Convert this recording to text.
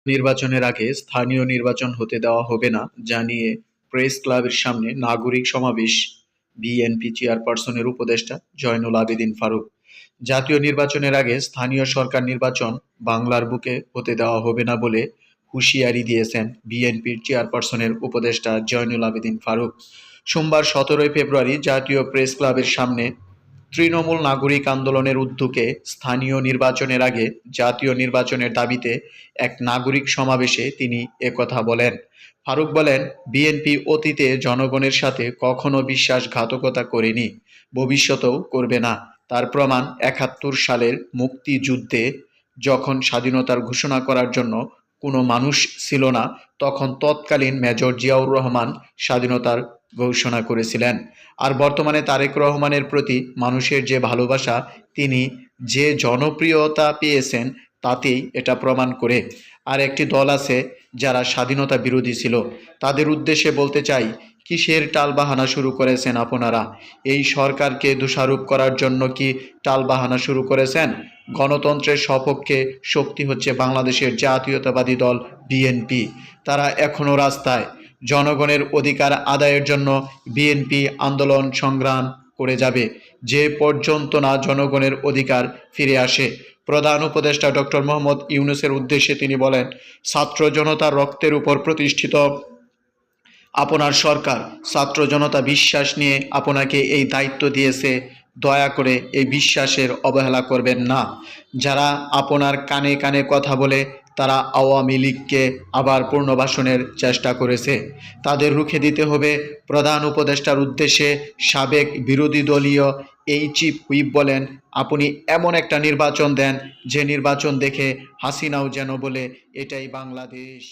নির্বাচনের আগে স্থানীয় নির্বাচন হতে দেওয়া হবে না জানিয়ে প্রেস ক্লাবের সামনে নাগরিক সমাবেশ। বিএনপি চেয়ারপারসনের উপদেষ্টা জয়নুল আবেদীন ফারুক। জাতীয় নির্বাচনের আগে স্থানীয় সরকার নির্বাচন বাংলার বুকে হতে দেওয়া হবে না বলে হুঁশিয়ারি দিয়েছেন বিএনপির চেয়ারপারসনের উপদেষ্টা জয়নুল আবেদীন ফারুক। সোমবার 17 ফেব্রুয়ারি জাতীয় প্রেস ক্লাবের সামনে তৃণমূল নাগরিক আন্দোলনের উদ্যোগে স্থানীয় নির্বাচনের আগে জাতীয় নির্বাচনের দাবিতে এক নাগরিক সমাবেশে তিনি একথা বলেন। ফারুক বলেন, বিএনপি অতীতে জনগণের সাথে কখনো বিশ্বাসঘাতকতা করেনি, ভবিষ্যতেও করবে না। তার প্রমাণ ৭১ সালের মুক্তিযুদ্ধে যখন স্বাধীনতার ঘোষণা করার জন্য কোনো মানুষ ছিল না, তখন তৎকালীন মেজর জিয়াউর রহমান স্বাধীনতার ঘোষণা করেছিলেন। আর বর্তমানে তারেক রহমানের প্রতি মানুষের যে ভালোবাসা, তিনি যে জনপ্রিয়তা পেয়েছেন, তাতেই এটা প্রমাণ করে। আর একটি দল আছে যারা স্বাধীনতা বিরোধী ছিল, তাদের উদ্দেশ্যে বলতে চাই, কিসের টালবাহানা শুরু করেছেন আপনারা? এই সরকারকে দোষারোপ করার জন্য কি টালবাহানা শুরু করেছেন? গণতন্ত্রের সপক্ষে শক্তি হচ্ছে বাংলাদেশের জাতীয়তাবাদী দল বিএনপি। তারা এখনও রাস্তায়। জনগণের অধিকার আদায়ের জন্য বিএনপি আন্দোলন সংগ্রাম করে যাবে, যে পর্যন্ত না জনগণের অধিকার ফিরে আসে। প্রধান উপদেষ্টা ডক্টর মোহাম্মদ ইউনূসের উদ্দেশ্যে তিনি বলেন, ছাত্র জনতার রক্তের উপর প্রতিষ্ঠিত আপনার সরকার, ছাত্র জনতা বিশ্বাস নিয়ে আপনাকে এই দায়িত্ব দিয়েছে। দয়া করে এই বিশ্বাসের অবহেলা করবেন না। যারা আপনার কানে কানে কথা বলে তারা আওয়ামী লীগকে আবার পুনর্বাসনের চেষ্টা করেছে, তাদের রুখে দিতে হবে। প্রধান উপদেষ্টার উদ্দেশ্যে সাবেক বিরোধী দলীয় এই চিফ হুইপ বলেন, আপনি এমন একটা নির্বাচন দেন যে নির্বাচন দেখে হাসিনাও যেন বলে এটাই বাংলাদেশ।